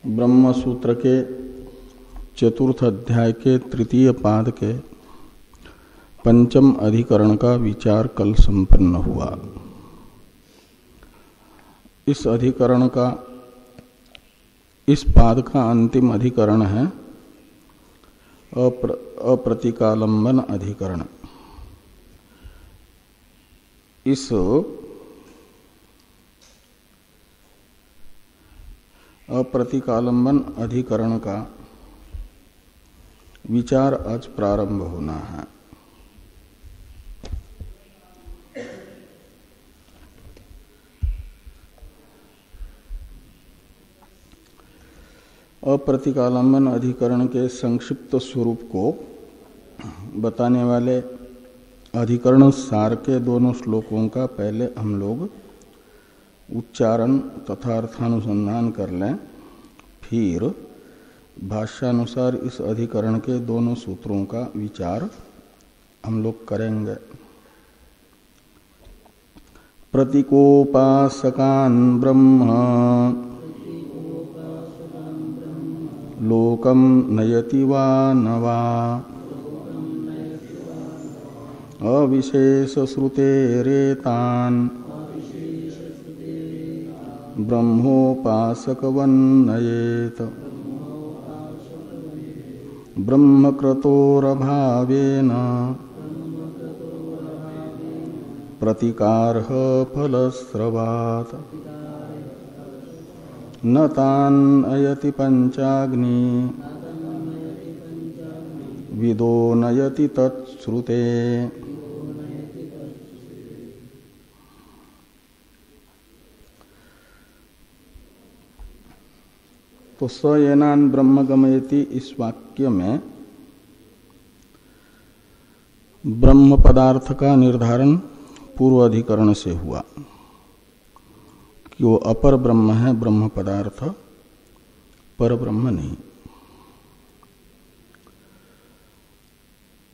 ब्रह्म सूत्र के चतुर्थ अध्याय के तृतीय पाद के पंचम अधिकरण का विचार कल संपन्न हुआ। इस अधिकरण का इस पाद का अंतिम अधिकरण है अप्रतिकालंबन अधिकरण। इस अप्रतिकालंबन अधिकरण का विचार आज प्रारंभ होना है। अप्रतिकालंबन अधिकरण के संक्षिप्त स्वरूप को बताने वाले अधिकरण सार के दोनों श्लोकों का पहले हम लोग उच्चारण तथा अर्थानुसंधान कर लें, फिर भाष्यानुसार इस अधिकरण के दोनों सूत्रों का विचार हम लोग करेंगे। प्रतीकोपासकान् ब्रह्म लोकं नयति वा न वा अविशेष श्रुतेरेतान् ब्रह्मोपासकवन्नयेत ब्रह्मक्रतोरभावेन प्रतिकारः फलस्रवात् न तान् अयति पंचाग्नि विदो नयति तत्श्रुते। तो स येनान ब्रह्म गमयति इस वाक्य में ब्रह्म पदार्थ का निर्धारण पूर्व अधिकरण से हुआ कि वो अपर ब्रह्म है, ब्रह्म पदार्थ पर ब्रह्म नहीं।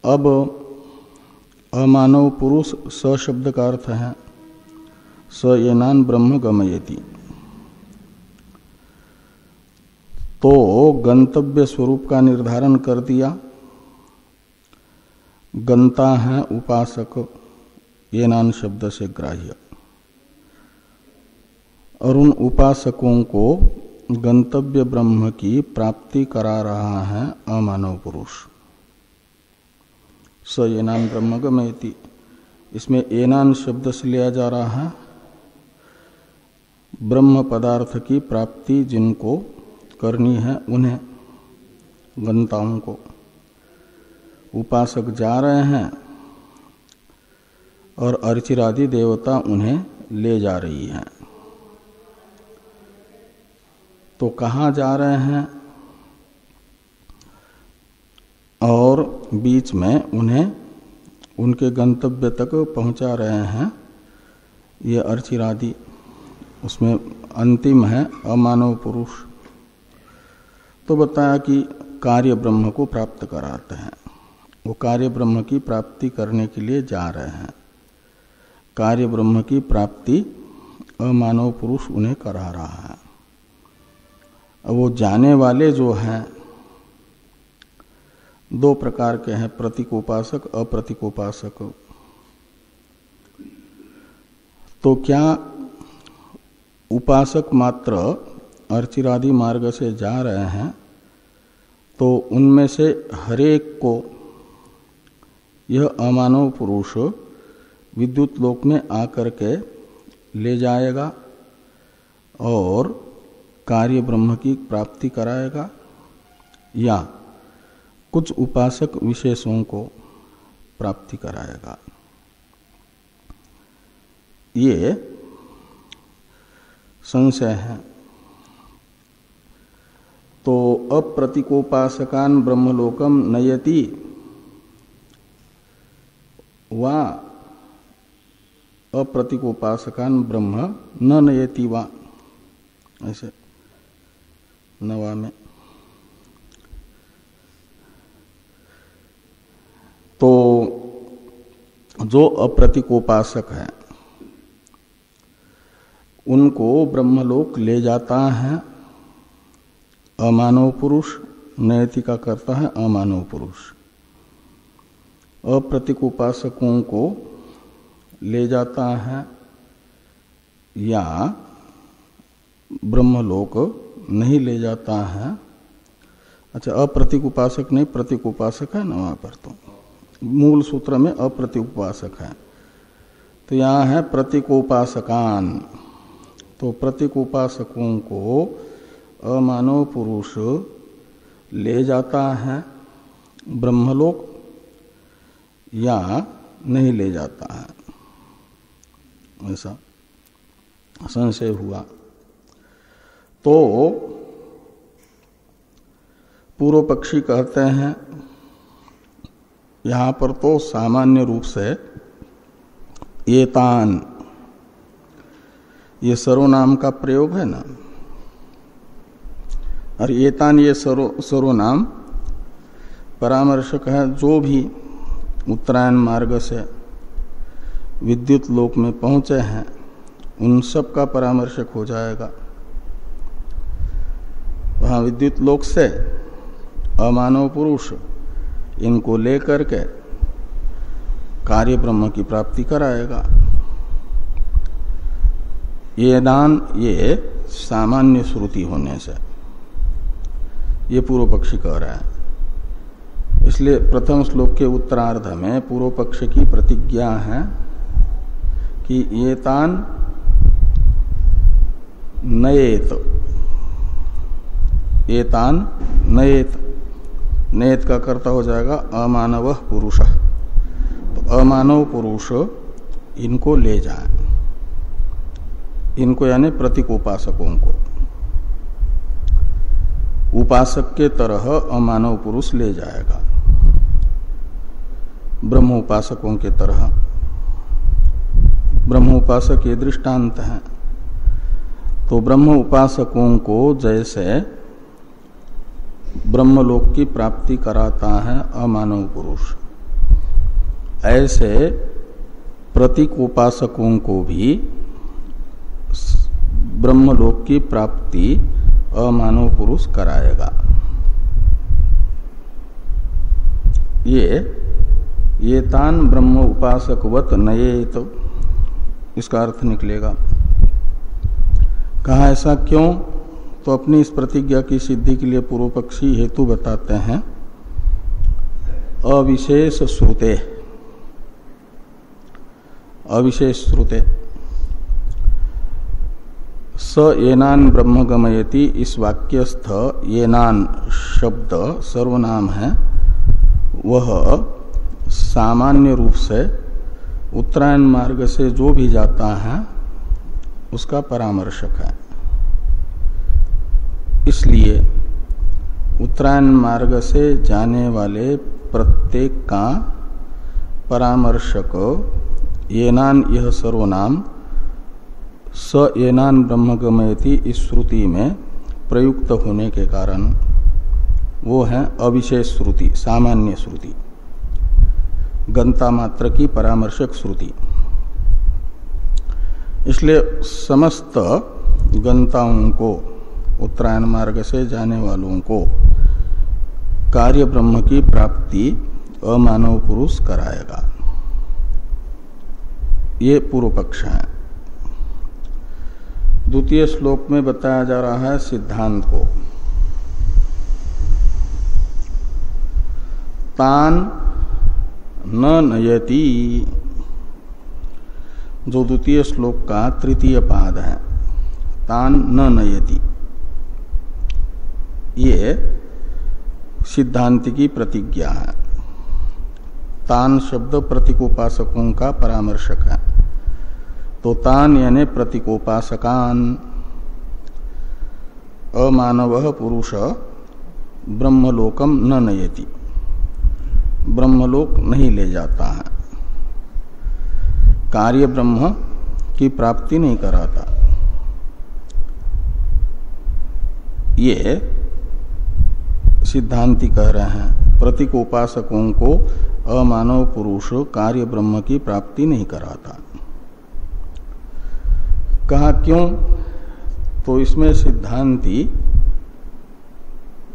अब अमानव पुरुष स शब्द का अर्थ है स येनान ब्रह्म गमयति। तो गंतव्य स्वरूप का निर्धारण कर दिया। गंता है उपासक, येनान शब्द से ग्राह्य, और उन उपासकों को गंतव्य ब्रह्म की प्राप्ति करा रहा है अमानव पुरुष। स येनान ब्रह्म गमयति, इसमें येनान शब्द से लिया जा रहा है ब्रह्म पदार्थ की प्राप्ति जिनको करनी है उन्हें, गंताओं को। उपासक जा रहे हैं और अर्चिरादि देवता उन्हें ले जा रही हैं। तो कहाँ जा रहे हैं और बीच में उन्हें उनके गंतव्य तक पहुंचा रहे हैं ये अर्चिरादि। उसमें अंतिम है अमानव पुरुष। तो बताया कि कार्य ब्रह्म को प्राप्त कराते हैं, वो कार्य ब्रह्म की प्राप्ति करने के लिए जा रहे हैं। कार्य ब्रह्म की प्राप्ति अमानव पुरुष उन्हें करा रहा है। अब वो जाने वाले जो हैं दो प्रकार के हैं, प्रतीकोपासक अप्रतीकोपासक। तो क्या उपासक मात्र अर्चिरादि मार्ग से जा रहे हैं तो उनमें से हरेक को यह अमानव पुरुष विद्युत लोक में आकर के ले जाएगा और कार्य ब्रह्म की प्राप्ति कराएगा, या कुछ उपासक विशेषों को प्राप्ति कराएगा? ये संशय है। तो अप्रतीकोपासकान् ब्रह्मलोकम नयति वा अप्रतीकोपासकान् ब्रह्म न नयति वा, ऐसे नवा में। तो जो अप्रतीकोपासक है उनको ब्रह्मलोक ले जाता है अमानव पुरुष, नयति का करता है अमानव पुरुष। अप्रतीक उपासकों को ले जाता है या ब्रह्मलोक नहीं ले जाता है। अच्छा, अप्रतीक उपासक नहीं, प्रतीक उपासक है ना वहां पर, तो मूल सूत्र में अप्रतीक उपासक है, तो यहाँ है प्रतीकोपासकान। तो प्रतीक उपासकों को अमानव पुरुष ले जाता है ब्रह्मलोक या नहीं ले जाता है, ऐसा संशय हुआ। तो पूर्व पक्षी कहते हैं यहाँ पर तो सामान्य रूप से एतान, ये सर्वनाम का प्रयोग है ना, और एतान ये सर्वनाम परामर्शक है। जो भी उत्तरायण मार्ग से विद्युत लोक में पहुंचे हैं उन सब का परामर्शक हो जाएगा। वहां विद्युत लोक से अमानव पुरुष इनको लेकर के कार्य ब्रह्म की प्राप्ति कराएगा। ये दान, ये सामान्य श्रुति होने से ये पूर्व पक्षी कह रहा है। इसलिए प्रथम श्लोक के उत्तरार्ध में पूर्व पक्ष की प्रतिज्ञा है कि ये तान नयेत, ये तान नयेत, नयेत का कर्ता हो जाएगा अमानव पुरुष। तो अमानव पुरुष इनको ले जाए, इनको यानी प्रतीक उपासकों को उपासक के तरह अमानव पुरुष ले जाएगा, ब्रह्म उपासकों के तरह। ब्रह्म उपासक ये दृष्टांत है। तो ब्रह्म उपासकों को जैसे ब्रह्मलोक की प्राप्ति कराता है अमानव पुरुष, ऐसे प्रतीक उपासकों को भी ब्रह्मलोक की प्राप्ति अमानव पुरुष कराएगा। ये तान ब्रह्म उपासकवत नयेत, इसका अर्थ निकलेगा। कहा ऐसा क्यों? तो अपनी इस प्रतिज्ञा की सिद्धि के लिए पूर्व पक्षी हेतु बताते हैं। अविशेष श्रुते, अविशेष श्रुते स येनान ब्रह्म गमयति, इस वाक्यस्थ येनान शब्द सर्वनाम है, वह सामान्य रूप से उत्तरायण मार्ग से जो भी जाता है उसका परामर्शक है। इसलिए उत्तरायण मार्ग से जाने वाले प्रत्येक का परामर्शक येनान, यह सर्वनाम स येनान ब्रह्म गमयति इस श्रुति में प्रयुक्त होने के कारण वो है अविशेष श्रुति, सामान्य श्रुति, गंता मात्र की परामर्शक श्रुति। इसलिए समस्त गंताओं को, उत्तरायण मार्ग से जाने वालों को कार्य ब्रह्म की प्राप्ति अमानव पुरुष कराएगा। ये पूर्व पक्ष है। द्वितीय श्लोक में बताया जा रहा है सिद्धांत को। तान न नयति, जो द्वितीय श्लोक का तृतीय पाद है, तान न नयति, ये सिद्धांत की प्रतिज्ञा है। तान शब्द प्रतीकोपासकों का परामर्शक है। तो तान यानी प्रतीकोपासकान, अमानव पुरुष ब्रह्मलोकम न नयति, ब्रह्मलोक नहीं ले जाता है, कार्य ब्रह्म की प्राप्ति नहीं कराता। ये सिद्धांति कह रहे हैं प्रतीक उपासकों को अमानव पुरुष कार्य ब्रह्म की प्राप्ति नहीं कराता। कहा क्यों? तो इसमें सिद्धांति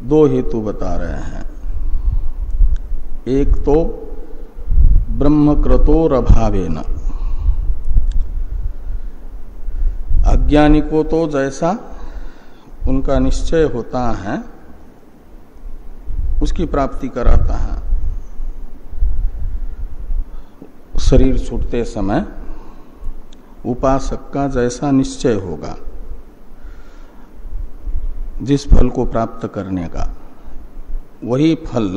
दो हेतु बता रहे हैं। एक तो ब्रह्मकृतोर अभावेन, अज्ञानी को तो जैसा उनका निश्चय होता है उसकी प्राप्ति कराता है। शरीर छूटते समय उपासक का जैसा निश्चय होगा जिस फल को प्राप्त करने का, वही फल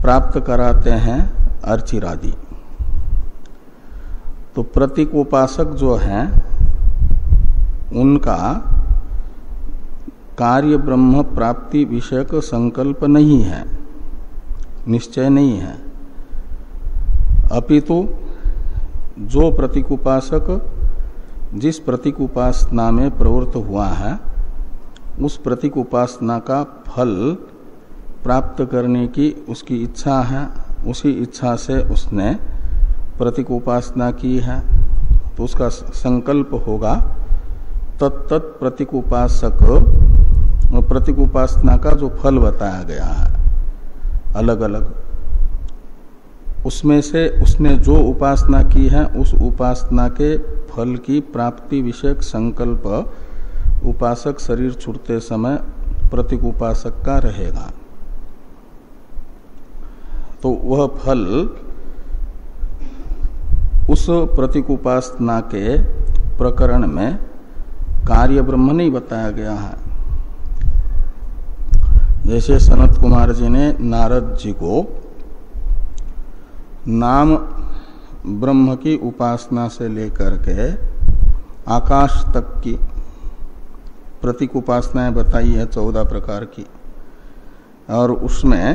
प्राप्त कराते हैं अर्चिरादि। तो प्रतीक उपासक जो हैं उनका कार्य ब्रह्म प्राप्ति विषयक संकल्प नहीं है, निश्चय नहीं है। अपितु जो प्रतीक उपासक जिस प्रतीक उपासना में प्रवृत्त हुआ है उस प्रतीक उपासना का फल प्राप्त करने की उसकी इच्छा है, उसी इच्छा से उसने प्रतीक उपासना की है, तो उसका संकल्प होगा तत्त प्रतीक उपासक प्रतीक उपासना का जो फल बताया गया है अलग अलग, उसमें से उसने जो उपासना की है उस उपासना के फल की प्राप्ति विषयक संकल्प उपासक शरीर छूटते समय प्रतीक उपासक का रहेगा। तो वह फल उस प्रतीक उपासना के प्रकरण में कार्य ब्रह्म नहीं बताया गया है। जैसे सनत कुमार जी ने नारद जी को नाम ब्रह्म की उपासना से लेकर के आकाश तक की प्रतीक उपासनाएं बताई है 14 प्रकार की, और उसमें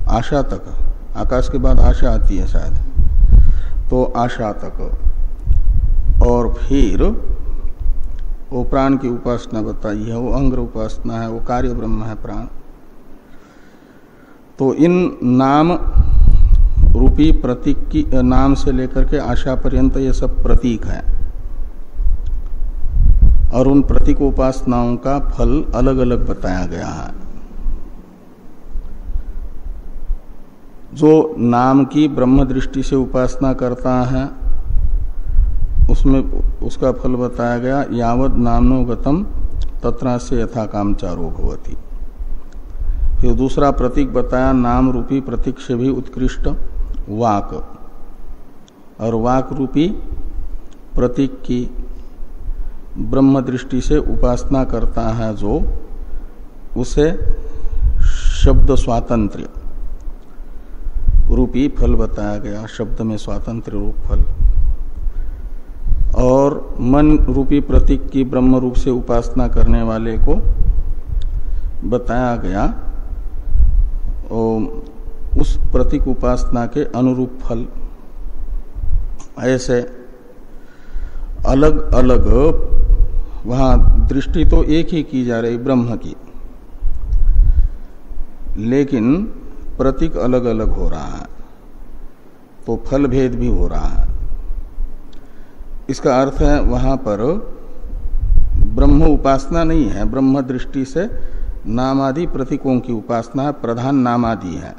आशा तक, आकाश के बाद आशा आती है शायद, तो आशा तक, और फिर वो प्राण की उपासना बताई है, वो अंग्र उपासना है, वो कार्य ब्रह्म है प्राण। तो इन नाम रूपी प्रतीक की, नाम से लेकर के आशा पर्यंत ये सब प्रतीक है, और उन प्रतीक उपासनाओं का फल अलग अलग बताया गया है। जो नाम की ब्रह्म दृष्टि से उपासना करता है उसमें उसका फल बताया गया यावद नामनोगतम तत्रास्य यथा कामचारो भवति। फिर दूसरा प्रतीक बताया नाम रूपी प्रतीक से भी उत्कृष्ट वाक, और वाक रूपी प्रतीक की ब्रह्म दृष्टि से उपासना करता है जो, उसे शब्द स्वातंत्र्य रूपी फल बताया गया, शब्द में स्वातंत्र रूप फल। और मन रूपी प्रतीक की ब्रह्म रूप से उपासना करने वाले को बताया गया उस प्रतीक उपासना के अनुरूप फल। ऐसे अलग अलग वहां दृष्टि तो एक ही की जा रही ब्रह्म की, लेकिन प्रतीक अलग अलग हो रहा है, तो फल भेद भी हो रहा है। इसका अर्थ है वहां पर ब्रह्म उपासना नहीं है, ब्रह्म दृष्टि से नामादि प्रतीकों की उपासना है, प्रधान नामादि है।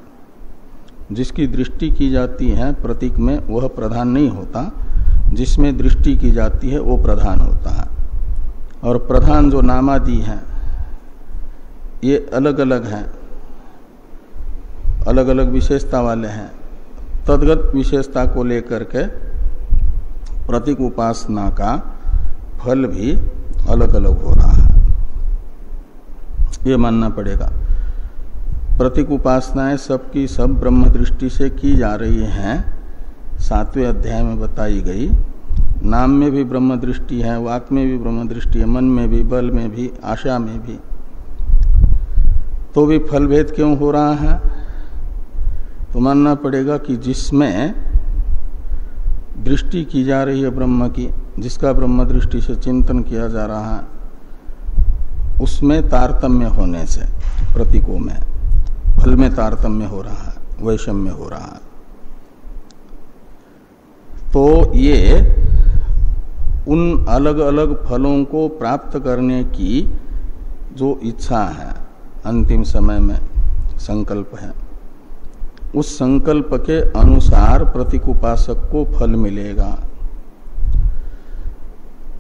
जिसकी दृष्टि की जाती है प्रतीक में वह प्रधान नहीं होता, जिसमें दृष्टि की जाती है वो प्रधान होता है। और प्रधान जो नामादि हैं ये अलग अलग हैं, अलग अलग विशेषता वाले हैं। तद्गत विशेषता को लेकर के प्रतीक उपासना का फल भी अलग अलग हो रहा है, ये मानना पड़ेगा। प्रतीक उपासनाएं सबकी सब ब्रह्म दृष्टि से की जा रही हैं, 7वें अध्याय में बताई गई। नाम में भी ब्रह्म दृष्टि है, वाक में भी ब्रह्म दृष्टि है, मन में भी, बल में भी, आशा में भी। तो भी फल भेद क्यों हो रहा है? तो मानना पड़ेगा कि जिसमें दृष्टि की जा रही है ब्रह्म की, जिसका ब्रह्म दृष्टि से चिंतन किया जा रहा है, उसमें तारतम्य होने से प्रतीकों में फल में तारतम्य हो रहा है, वैषम्य हो रहा है। तो ये उन अलग अलग फलों को प्राप्त करने की जो इच्छा है, अंतिम समय में संकल्प है, उस संकल्प के अनुसार प्रतीक उपासक को फल मिलेगा।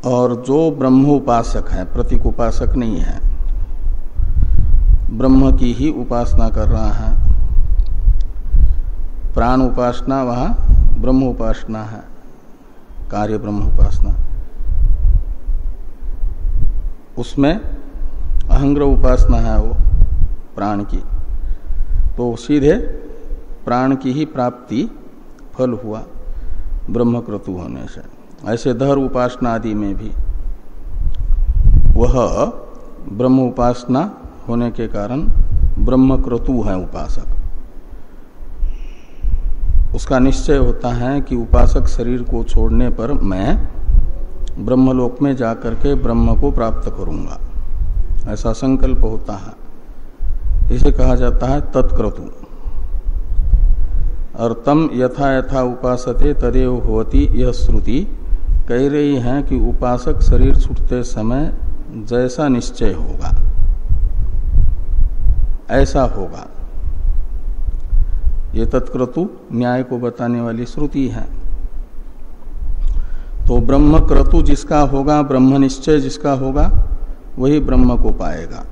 और जो ब्रह्म उपासक है, प्रतीक उपासक नहीं है, ब्रह्म की ही उपासना कर रहा है, प्राण उपासना वहां ब्रह्म उपासना है, कार्य ब्रह्म उपासना, उसमें अहंग्र उपासना है वो प्राण की, तो सीधे प्राण की ही प्राप्ति फल हुआ ब्रह्मक्रतु होने से। ऐसे धर उपासना आदि में भी वह ब्रह्म उपासना होने के कारण ब्रह्मक्रतु है उपासक। उसका निश्चय होता है कि उपासक शरीर को छोड़ने पर मैं ब्रह्मलोक में जाकर के ब्रह्म को प्राप्त करूंगा, ऐसा संकल्प होता है। इसे कहा जाता है तत्क्रतु। और तम यथा यथा उपासते तदेव होती, यह श्रुति कह रही है कि उपासक शरीर छूटते समय जैसा निश्चय होगा ऐसा होगा। ये तत्क्रतु न्याय को बताने वाली श्रुति है। तो ब्रह्मक्रतु जिसका होगा, ब्रह्म निश्चय जिसका होगा, वही ब्रह्म को पाएगा।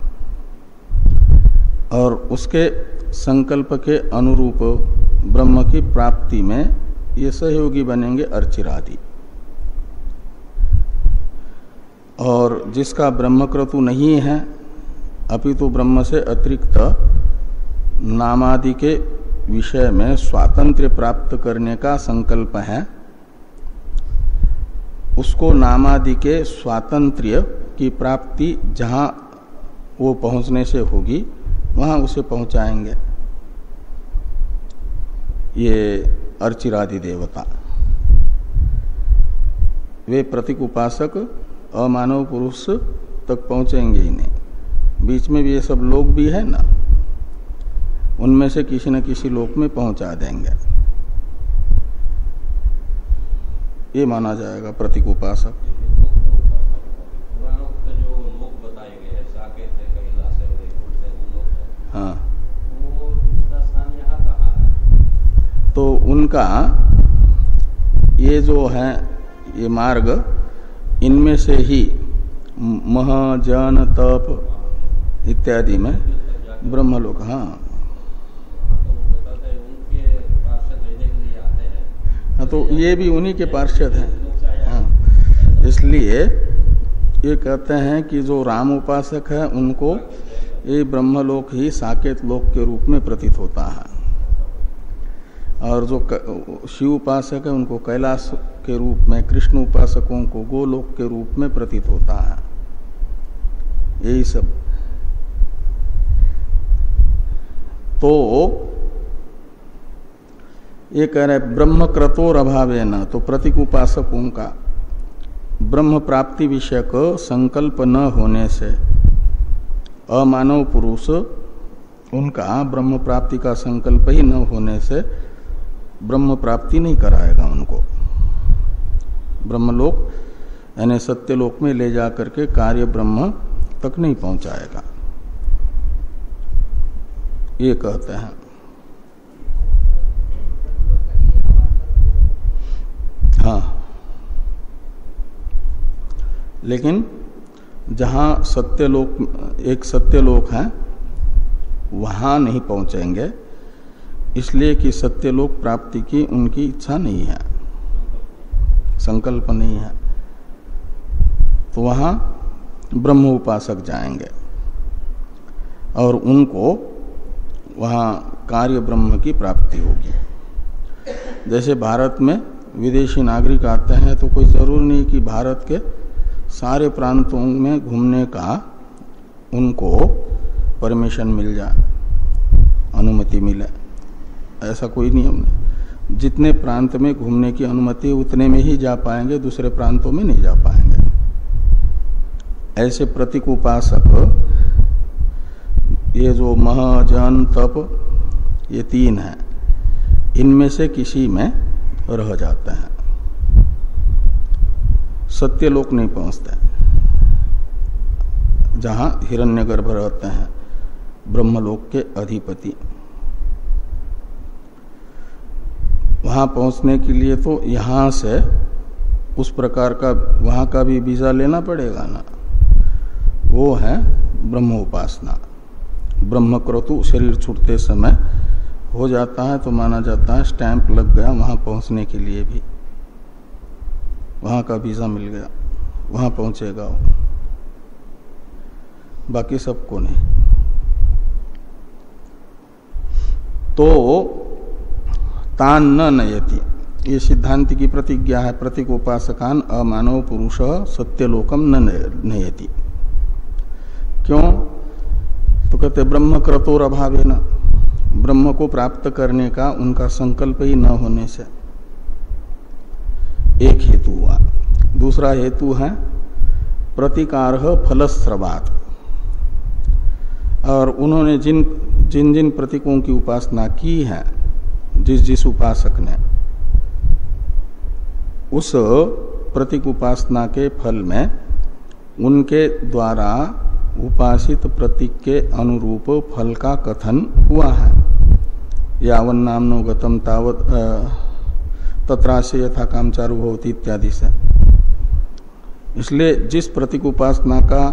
और उसके संकल्प के अनुरूप ब्रह्म की प्राप्ति में ये सहयोगी बनेंगे अर्चिरादि। और जिसका ब्रह्मक्रतु नहीं है, अपितु ब्रह्म से अतिरिक्त नामादि के विषय में स्वातंत्र्य प्राप्त करने का संकल्प है, उसको नामादि के स्वातंत्र्य की प्राप्ति जहां वो पहुंचने से होगी वहां उसे पहुंचाएंगे ये अर्चिरादि देवता। वे प्रतीक उपासक अमानव पुरुष तक पहुंचेंगे ही नहीं। बीच में भी ये सब लोग भी है ना, उनमें से किसी न किसी लोक में पहुंचा देंगे, ये माना जाएगा प्रतीक उपासक। हाँ, तो उनका ये जो है ये मार्ग, इनमें से ही मह जन तप इत्यादि में ब्रह्मलोक, हाँ तो ये भी उन्हीं के पार्षद हैं। हाँ, इसलिए ये कहते हैं कि जो राम उपासक है उनको ये ब्रह्मलोक ही साकेत लोक के रूप में प्रतीत होता है, और जो शिव उपासक है उनको कैलाश के रूप में, कृष्ण उपासकों को गोलोक के रूप में प्रतीत होता है। यही सब। तो ये कह रहे ब्रह्मक्रतोर अभावेन, तो प्रतीक उपासकों का ब्रह्म प्राप्ति विषयक संकल्प न होने से अमानव पुरुष, उनका ब्रह्म प्राप्ति का संकल्प ही न होने से ब्रह्म प्राप्ति नहीं कराएगा उनको। ब्रह्मलोक यानी सत्यलोक में ले जाकर के कार्य ब्रह्म तक नहीं पहुंचाएगा, ये कहते हैं। हाँ, लेकिन जहां सत्यलोक, एक सत्यलोक है, वहां नहीं पहुंचेंगे, इसलिए कि सत्यलोक प्राप्ति की उनकी इच्छा नहीं है, संकल्प नहीं है। तो वहां ब्रह्म उपासक जाएंगे और उनको वहां कार्य ब्रह्म की प्राप्ति होगी। जैसे भारत में विदेशी नागरिक आते हैं तो कोई जरूर नहीं कि भारत के सारे प्रांतों में घूमने का उनको परमिशन मिल जाए, अनुमति मिले, ऐसा कोई नियम नहीं। जितने प्रांत में घूमने की अनुमति उतने में ही जा पाएंगे, दूसरे प्रांतों में नहीं जा पाएंगे। ऐसे प्रतीक उपासक, ये जो मह जन तप, ये तीन हैं, इनमें से किसी में रह जाते हैं। सत्यलोक नहीं पहुंचते, जहां हिरण्यगर्भ रहते हैं ब्रह्मलोक के अधिपति। वहां पहुंचने के लिए तो यहां से उस प्रकार का वहां का भी वीजा लेना पड़ेगा ना। वो है ब्रह्मोपासना। ब्रह्मक्रतु शरीर छूटते समय हो जाता है तो माना जाता है स्टैंप लग गया वहां पहुंचने के लिए भी, वहां का वीजा मिल गया, वहां पहुंचेगा वो, बाकी सबको नहीं। तो तान न नयति, ये सिद्धांत की प्रतिज्ञा है। प्रतीक उपासकान अमानव पुरुष सत्यलोकम न नयति। क्यों? तो कहते ब्रह्म क्रतोर अभावे न, ब्रह्म को प्राप्त करने का उनका संकल्प ही न होने से एक हेतु हुआ। दूसरा हेतु है प्रतिकारह फलस्रवात, और उन्होंने जिन जिन प्रतीकों की उपासना की है, जिस उपासक ने, उस प्रतीक उपासना के फल में उनके द्वारा उपासित प्रतीक के अनुरूप फल का कथन हुआ है। यावन नामनो गतम तावत तत्रासे यथा कामचारु भवति इत्यादि से। इसलिए जिस प्रतीक उपासना का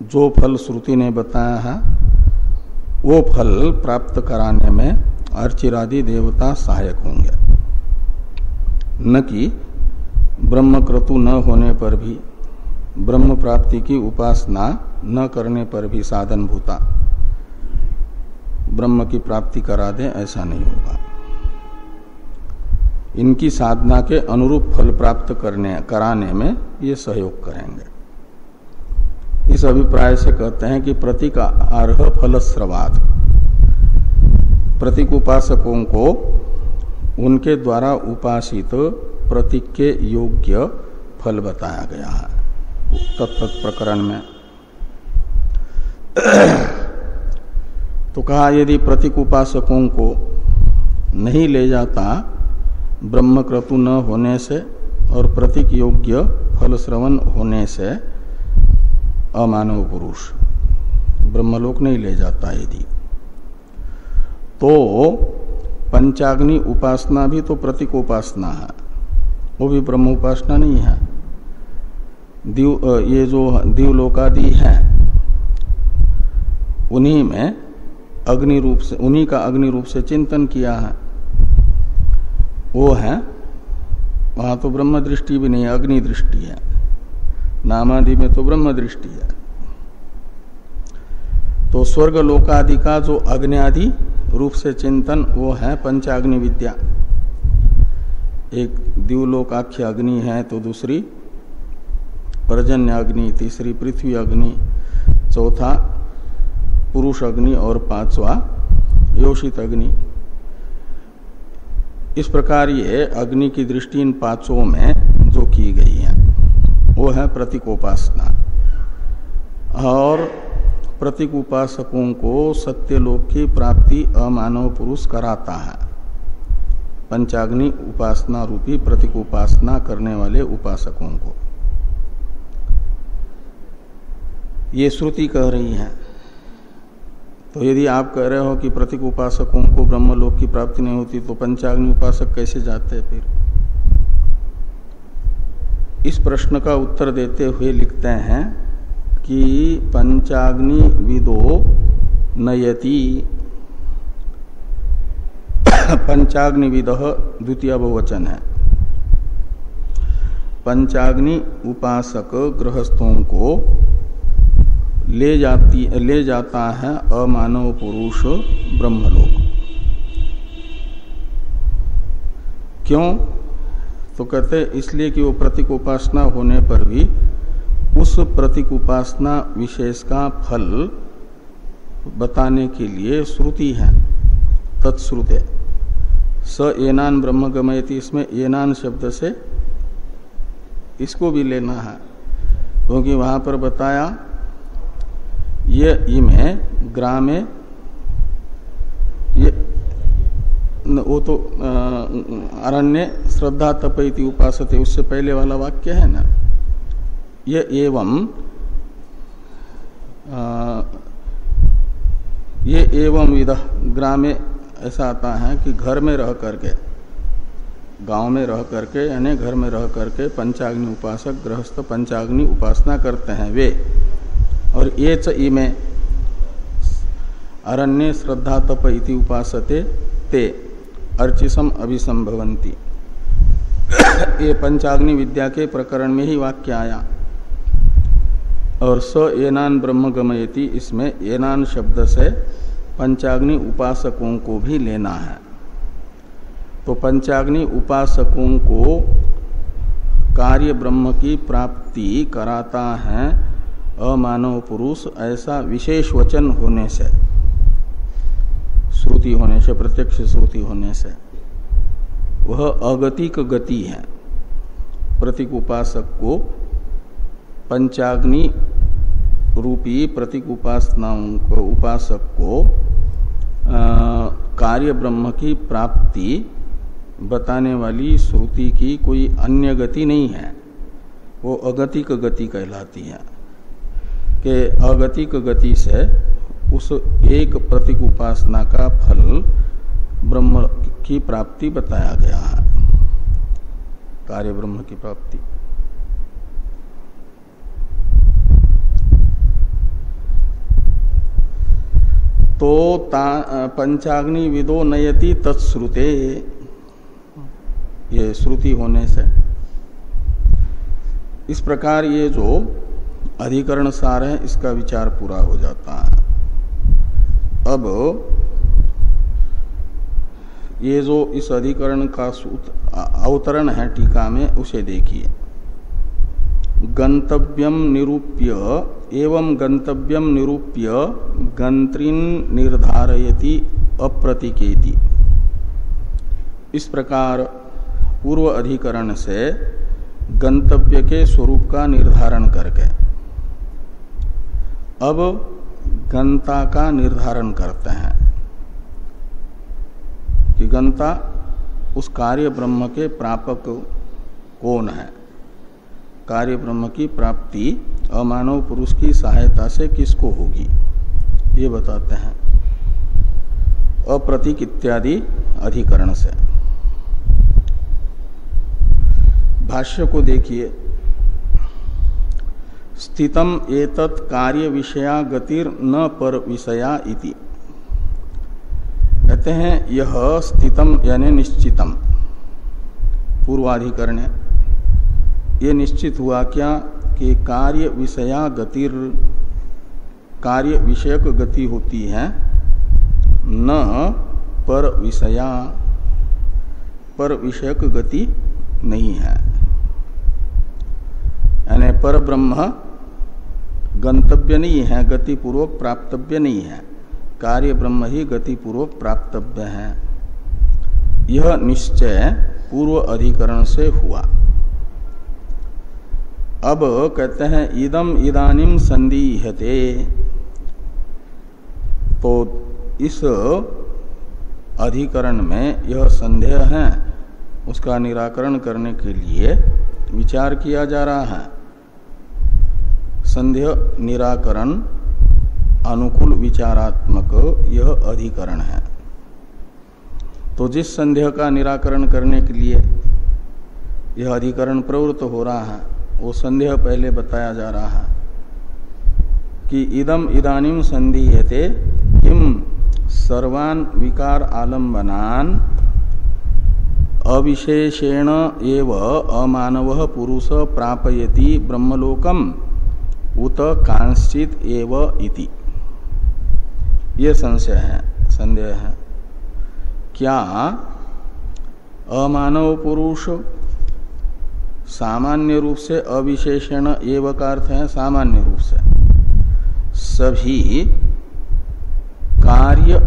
जो फल श्रुति ने बताया है वो फल प्राप्त कराने में अर्चिरादि देवता सहायक होंगे, न कि ब्रह्मक्रतु न होने पर भी, ब्रह्म प्राप्ति की उपासना न करने पर भी साधन भूता ब्रह्म की प्राप्ति करा दे, ऐसा नहीं होगा। इनकी साधना के अनुरूप फल प्राप्त कराने में ये सहयोग करेंगे। इस अभिप्राय से कहते हैं कि प्रतीक अर्ह फलस्रवात, प्रतीक उपासकों को उनके द्वारा उपासित प्रतीक के योग्य फल बताया गया है तत्त प्रकरण में। तो कहा यदि प्रतीक उपासकों को नहीं ले जाता ब्रह्मक्रतु न होने से और प्रतीक योग्य फल श्रवण होने से अमानव पुरुष ब्रह्मलोक नहीं ले जाता, यदि तो पंचाग्नि उपासना भी तो प्रतीक उपासना है, वो भी ब्रह्म उपासना नहीं है। ये जो दिवलोकादि है उन्हीं में अग्नि रूप से, उन्हीं का अग्नि रूप से चिंतन किया है, वो है। वहां तो ब्रह्म दृष्टि भी नहीं है, अग्नि दृष्टि है। नामादि में तो ब्रह्म दृष्टि है। तो स्वर्ग लोकादि का जो अग्नि रूप से चिंतन वो है पंचाग्नि विद्या। एक दिवलोकाख्य अग्नि है, तो दूसरी पर्जन्य अग्नि, तीसरी पृथ्वी अग्नि, चौथा पुरुष अग्नि और पांचवा योषित अग्नि। इस प्रकार ये अग्नि की दृष्टि इन पांचों में जो की गई है वो है प्रतीकोपासना। और प्रतीक उपासकों को सत्यलोक की प्राप्ति अमानव पुरुष कराता है, पंचाग्नि उपासना रूपी प्रतीक उपासना करने वाले उपासकों को। ये श्रुति कह रही है। तो यदि आप कह रहे हो कि प्रतीक उपासकों को ब्रह्मलोक की प्राप्ति नहीं होती, तो पंचाग्नि उपासक कैसे जाते हैं फिर? इस प्रश्न का उत्तर देते हुए लिखते हैं कि पंचाग्नि विदो नयति। पंचाग्नि विदः द्वितीय बहुवचन है। पंचाग्नि उपासक गृहस्थों को ले जाता है अमानव पुरुष ब्रह्मलोक। क्यों? तो कहते इसलिए कि वो प्रतीक उपासना होने पर भी उस प्रतीक उपासना विशेष का फल बताने के लिए श्रुति है, तत्श्रुते। स एनान ब्रह्म गमयति, इसमें एनान शब्द से इसको भी लेना है, क्योंकि वहां पर बताया ये इमे ग्रामे, ये वो तो अरण्य श्रद्धा तपैति उपासते उससे पहले वाला वाक्य है ना। ये एवं विदः ग्रामे ऐसा आता है कि घर में रह करके, गांव में रह करके यानी घर में रह करके पंचाग्नि उपासक गृहस्थ पंचाग्नि उपासना करते हैं वे, और ये च इमे अरण्य श्रद्धा तप इति उपासते ते अर्चिसम अभिसंभवंती। ये पंचाग्नि विद्या के प्रकरण में ही वाक्य आया। और स एनान ब्रह्म गमयति, इसमें एनान शब्द से पंचाग्नि उपासकों को भी लेना है। तो पंचाग्नि उपासकों को कार्य ब्रह्म की प्राप्ति कराता है अमानव पुरुष, ऐसा विशेष वचन होने से, श्रुति होने से, प्रत्यक्ष श्रुति होने से, वह अगतिक गति है। प्रतीक उपासक को पंचाग्नि रूपी प्रतीक उपासनाओं को, उपासक को कार्य ब्रह्म की प्राप्ति बताने वाली श्रुति की कोई अन्य गति नहीं है, वो अगतिक गति कहलाती है। कि अगतिक गति से उस एक प्रतीक उपासना का फल ब्रह्म की प्राप्ति बताया गया है, कार्य ब्रह्म की प्राप्ति। तो पंचाग्नि विदो नयति तत्श्रुते, ये श्रुति होने से इस प्रकार ये जो अधिकरण सार है इसका विचार पूरा हो जाता है। अब ये जो इस अधिकरण का अवतरण है टीका में, उसे देखिए। गंतव्यम निरूप्य एवं गंतव्यम निरूप्य गंत्रिन निर्धारयति अप्रतिकेति। इस प्रकार पूर्व अधिकरण से गंतव्य के स्वरूप का निर्धारण करके अब गंता का निर्धारण करते हैं कि गंता उस कार्य ब्रह्म के प्रापक कौन है, कार्य ब्रह्म की प्राप्ति अमानव पुरुष की सहायता से किसको होगी, ये बताते हैं अप्रतीक इत्यादि अधिकरण से। भाष्य को देखिए। स्थितम एतत् कार्य विषया गतिर न पर विषया इति। कहते हैं यह स्थितम यानी निश्चितम, पूर्वाधिकरण, ये निश्चित हुआ क्या कि कार्य विषया गतिर, कार्य विषयक गति होती है, न पर विषया, पर विषयक गति नहीं है। यानी पर ब्रह्म गंतव्य नहीं है, गति पूर्वक प्राप्तव्य नहीं है, कार्य ब्रह्म ही गति पूर्वक प्राप्तव्य है। यह निश्चय पूर्व अधिकरण से हुआ। अब कहते हैं इदम इदानीम संदिह्यते। तो इस अधिकरण में यह संदेह है, उसका निराकरण करने के लिए विचार किया जा रहा है। संदेह निराकरण अनुकूल विचारात्मक यह अधिकरण है। तो जिस संदेह का निराकरण करने के लिए यह अधिकरण प्रवृत्त हो रहा है, वो संदेह पहले बताया जा रहा है कि इदम इदानीम संदिह्यते किम सर्वान विकार आलम्बनान अविशेषेण एव अमानव पुरुष प्रापयति ब्रह्मलोकम उत कांश्चित एव इति। ये संशय है, संदेह है। क्या अमानव पुरुष सामान्य रूप से, अविशेषण एव का अर्थ है सामान्य रूप से, सभी कार्य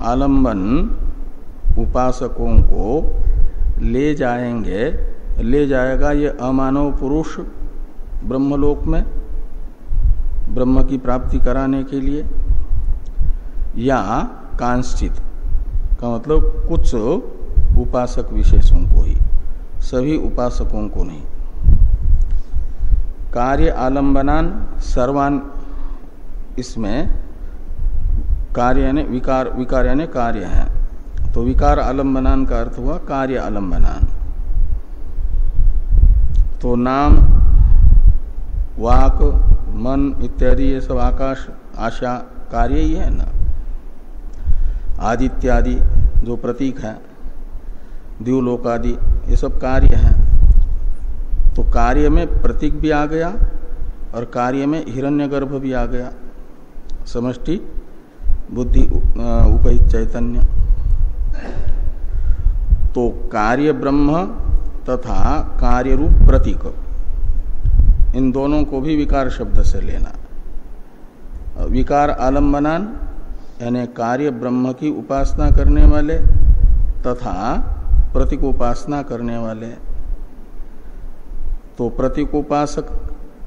आलंबन उपासकों को ले जाएंगे, ले जाएगा ये अमानव पुरुष ब्रह्मलोक में ब्रह्म की प्राप्ति कराने के लिए, या कांश्चित का मतलब कुछ उपासक विशेषों को ही, सभी उपासकों को नहीं। कार्य आलंबनान सर्वान, इसमें कार्य यानी विकार, विकार यानी कार्य है, तो विकार आलंबनान का अर्थ हुआ कार्य आलंबनान। तो नाम, वाक, मन इत्यादि ये सब आकाश, आशा कार्य ही है ना। आदित्यादि जो प्रतीक है, द्युलोकादि, ये सब कार्य है। तो कार्य में प्रतीक भी आ गया और कार्य में हिरण्यगर्भ भी आ गया, समष्टि बुद्धि उपहित चैतन्य। तो कार्य ब्रह्म तथा कार्य रूप प्रतीक, इन दोनों को भी विकार शब्द से लेना। विकार आलंबनान यानी कार्य ब्रह्म की उपासना करने वाले तथा प्रतीक उपासना करने वाले। तो प्रतीक उपासक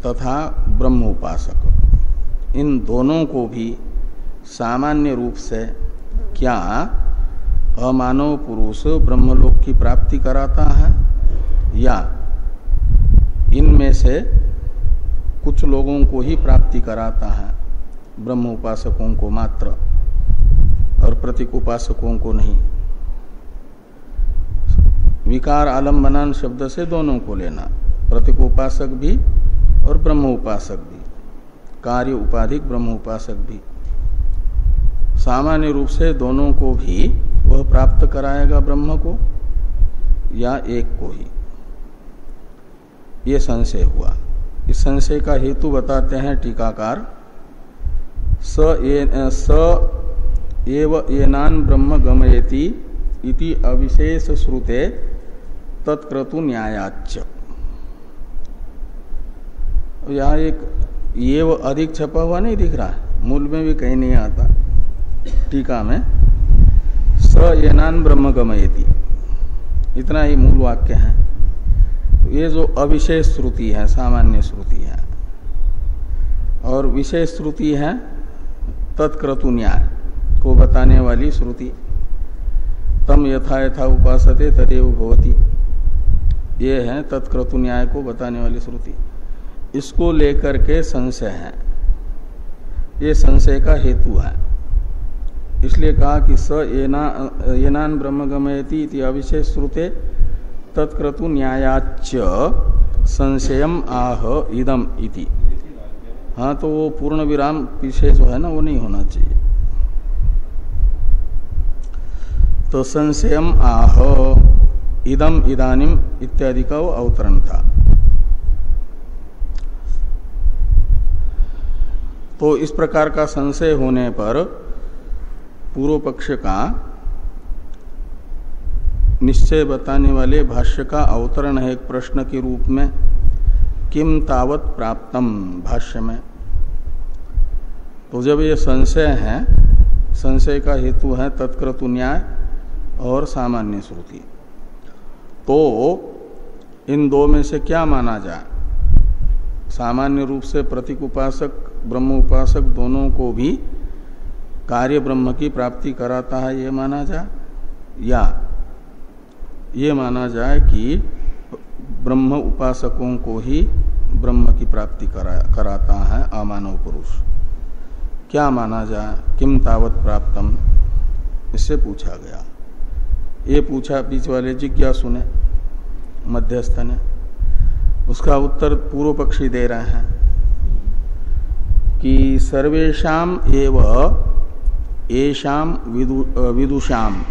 तथा ब्रह्म उपासक, इन दोनों को भी सामान्य रूप से क्या अमानव पुरुष ब्रह्मलोक की प्राप्ति कराता है, या इनमें से कुछ लोगों को ही प्राप्ति कराता है, ब्रह्म उपासकों को मात्र और प्रतीक उपासकों को नहीं। विकार आलंबनान शब्द से दोनों को लेना, प्रतीक उपासक भी और ब्रह्म उपासक भी, कार्य उपाधिक ब्रह्म उपासक भी। सामान्य रूप से दोनों को भी वह प्राप्त कराएगा, ब्रह्म को या एक को ही। ये संशय हुआ। इस संशय का हेतु बताते हैं टीकाकार, स एव येनान ब्रह्म गमयति इति अविशेष श्रुते तत्क्रतु न्यायाच्च। यहाँ एक एव अधिक छपा हुआ नहीं दिख रहा, मूल में भी कहीं नहीं आता। टीका में स येनान ब्रह्म गमयति, इतना ही मूल वाक्य है। तो ये जो अविशेष श्रुति है, सामान्य श्रुति है, और विशेष श्रुति है तत्क्रतु न्याय को बताने वाली श्रुति। तम यथा यथा उपासते तदेव भवति, ये है तत्क्रतु न्याय को बताने वाली श्रुति। इसको लेकर के संशय है, ये संशय का हेतु है। इसलिए कहा कि स येनान ब्रह्म गमयति इति अविशेष श्रुते तत्क्रतु न्यायाच्च संशयम आह इदम इति। हाँ, तो वो पूर्ण विराम पीछे जो है ना, वो नहीं होना चाहिए। तो संशयम आह इदम इदानिम इत्यादि का वो अवतरण था। तो इस प्रकार का संशय होने पर पूर्व पक्ष का निश्चय बताने वाले भाष्य का अवतरण है एक प्रश्न के रूप में, किम तावत प्राप्तम, भाष्य में। तो जब ये संशय है, संशय का हेतु है तत्क्रतु न्याय और सामान्य श्रुति, तो इन दो में से क्या माना जाए? सामान्य रूप से प्रतीक उपासक ब्रह्म उपासक दोनों को भी कार्य ब्रह्म की प्राप्ति कराता है, ये माना जाए, या ये माना जाए कि ब्रह्म उपासकों को ही ब्रह्म की प्राप्ति कराता है अमानव पुरुष? क्या माना जाए? किम तावत प्राप्तम, इससे पूछा गया। ये पूछा बीच वाले जिज्ञासु ने, मध्यस्थ ने। उसका उत्तर पूर्व पक्षी दे रहे हैं कि सर्वेषाम एव येषाम विदुषाम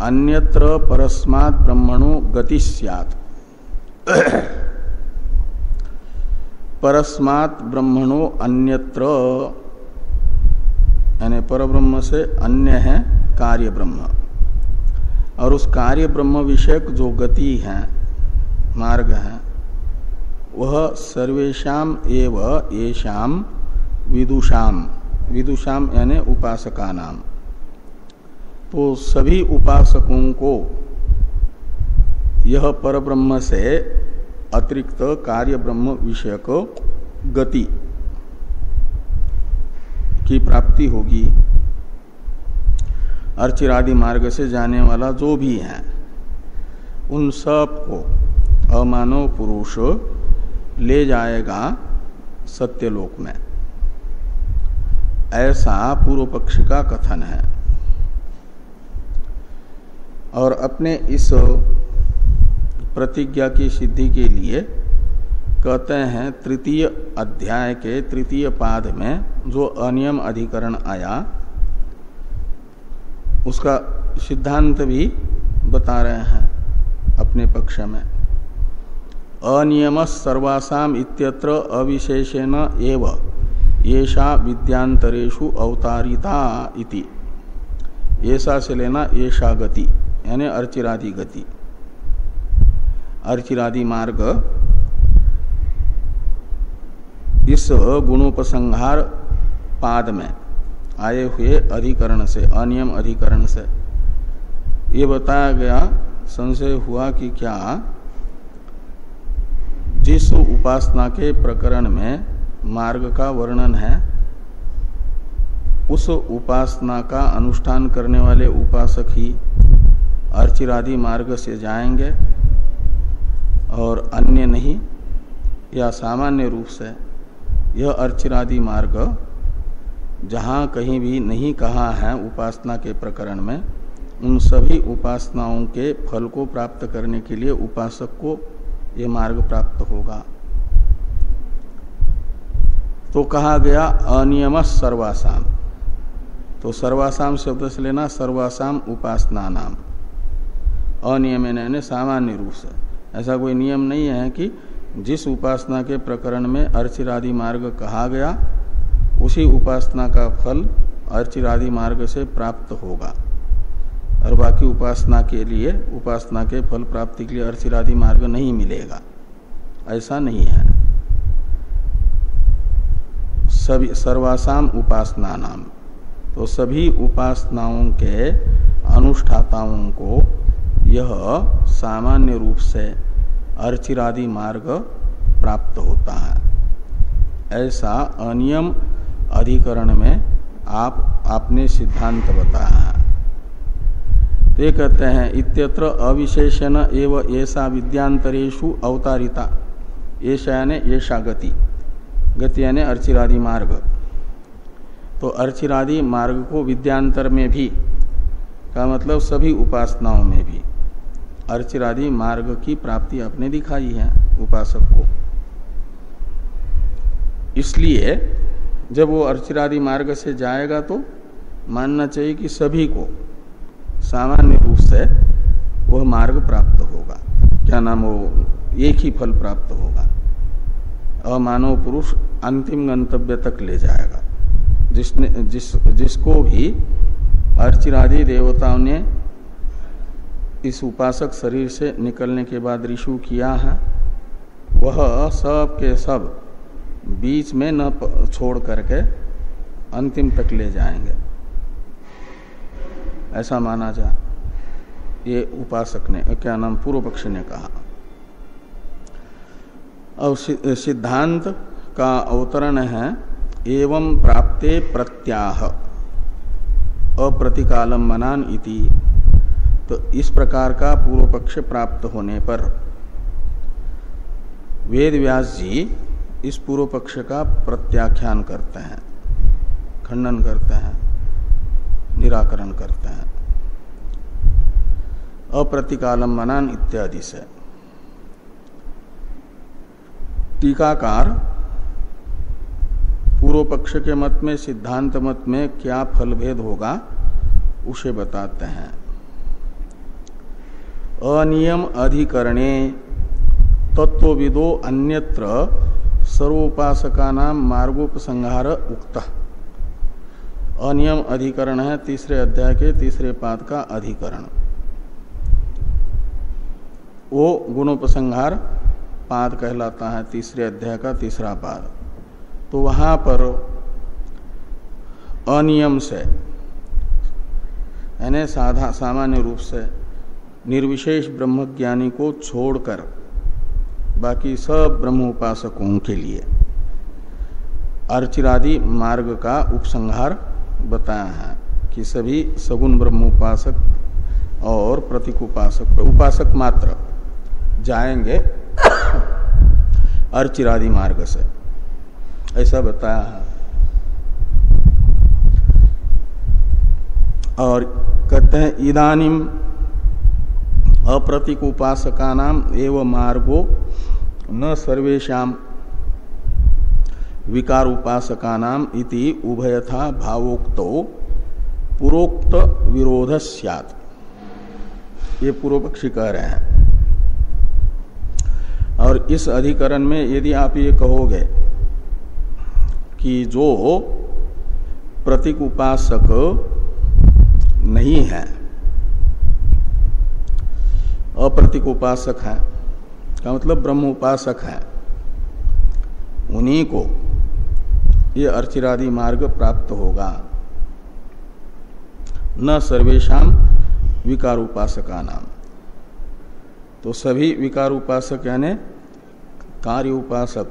अन्यत्र परस्मात् ब्रह्मणो गति स्यात्। परस्मात् ब्रह्मणो अन्यत्र, यानी परब्रह्म से अन्य है कार्य ब्रह्म, और उस कार्य ब्रह्म विषयक जो गति है, मार्ग है, वह सर्वेषाम एव येषाम विदुषाम, विदुषाम यानी उपासका नाम, तो सभी उपासकों को यह परब्रह्म से अतिरिक्त कार्य ब्रह्म विषयक गति की प्राप्ति होगी। अर्चिरादि मार्ग से जाने वाला जो भी है उन सब को अमानव पुरुष ले जाएगा सत्यलोक में, ऐसा पूर्व पक्षी का कथन है। और अपने इस प्रतिज्ञा की सिद्धि के लिए कहते हैं तृतीय अध्याय के तृतीय पाद में जो अनियम अधिकरण आया उसका सिद्धांत भी बता रहे हैं अपने पक्ष में। अनियम सर्वासाम इत्यत्र अविशेषेण एव येषा विद्यांतरेषु अवतारिता इति। ऐसा से लेना येषा गति यानी अर्चिरादि गति। अर्चिरादि मार्ग इस गुणोपसंहार पाद में आए हुए अधिकरण से, अनियम अधिकरण से ये बताया गया, संशय हुआ कि क्या जिस उपासना के प्रकरण में मार्ग का वर्णन है उस उपासना का अनुष्ठान करने वाले उपासक ही अर्चिरादि मार्ग से जाएंगे और अन्य नहीं, या सामान्य रूप से यह अर्चिरादि मार्ग जहाँ कहीं भी नहीं कहा है उपासना के प्रकरण में, उन सभी उपासनाओं के फल को प्राप्त करने के लिए उपासक को यह मार्ग प्राप्त होगा। तो कहा गया अनियम सर्वासाम, तो सर्वासाम शब्द से लेना सर्वासाम उपासना नाम। अनियम यानी सामान्य रूप से, ऐसा कोई नियम नहीं है कि जिस उपासना के प्रकरण में अर्चिरादि मार्ग कहा गया उसी उपासना का फल अर्चिरादि मार्ग से प्राप्त होगा और बाकी उपासना के लिए, उपासना के फल प्राप्ति के लिए अर्चिरादि मार्ग नहीं मिलेगा, ऐसा नहीं है। सभी सर्वासाम उपासना नाम, तो सभी उपासनाओं के अनुष्ठाताओं को यह सामान्य रूप से अर्चिरादि मार्ग प्राप्त होता है, ऐसा अनियम अधिकरण में आपने सिद्धांत बताया है। तो ये कहते हैं इत्यत्र अविशेषण एव ऐसा विद्यांतरेषु अवतारिता। ऐसा यानी ऐसा गति, गति यानी अर्चिरादि मार्ग। तो अर्चिरादि मार्ग को विद्यांतर में भी का मतलब सभी उपासनाओं में भी अर्चिरादि मार्ग की प्राप्ति आपने दिखाई है उपासक को। इसलिए जब वो अर्चिरादि मार्ग से जाएगा तो मानना चाहिए कि सभी को सामान्य रूप से वह मार्ग प्राप्त होगा। क्या नाम हो, एक ही फल प्राप्त होगा। अमानव पुरुष अंतिम गंतव्य तक ले जाएगा। जिसको भी अर्चिरादि देवताओं ने इस उपासक शरीर से निकलने के बाद रिशु किया है, वह सब के सब बीच में न छोड़ करके अंतिम तक ले जाएंगे, ऐसा माना जा। ये उपासक ने, क्या नाम, पूर्व पक्ष ने कहा। और सिद्धांत का अवतरण है एवं प्राप्ते प्रत्याह अप्रतिकालम मनान इति। तो इस प्रकार का पूर्व पक्ष प्राप्त होने पर वेद व्यास जी इस पूर्व पक्ष का प्रत्याख्यान करते हैं, खंडन करते हैं, निराकरण करते हैं अप्रतिकालम मनान इत्यादि से। टीकाकार पूर्व पक्ष के मत में, सिद्धांत मत में क्या फल भेद होगा उसे बताते हैं। अनियम अधिकरणे तत्वविदो अन्यत्र सर्वोपासकानां मार्गोपसंहार उक्त। अनियम अधिकरण है तीसरे अध्याय के तीसरे पाद का अधिकरण। वो गुणोपसंहार पाद कहलाता है, तीसरे अध्याय का तीसरा पाद। तो वहां पर अनियम से यानी सामान्य रूप से निर्विशेष ब्रह्मज्ञानी को छोड़कर बाकी सब ब्रह्म उपासकों के लिए अर्चिरादि मार्ग का उपसंहार बताया है कि सभी सगुण ब्रह्म उपासक और प्रतीक उपासक मात्र जाएंगे अर्चिरादि मार्ग से, ऐसा बताया है। और कहते हैं इदानीम अप्रतीक उपासकानाम एवं मार्गो न सर्वेषाम विकार उपासकानाम इति उभयथा भावोक्तो पूर्वोक्त विरोध स्यात्, ये पूर्व पक्षी कह रहे हैं। और इस अधिकरण में यदि आप ये कहोगे कि जो प्रतीक उपासक नहीं है, अप्रतीक उपासक है, का मतलब ब्रह्म उपासक है, उन्हीं को ये अर्चिरादि मार्ग प्राप्त होगा। न सर्वेषाम विकार उपासका नाम, तो सभी विकार उपासक यानी कार्य उपासक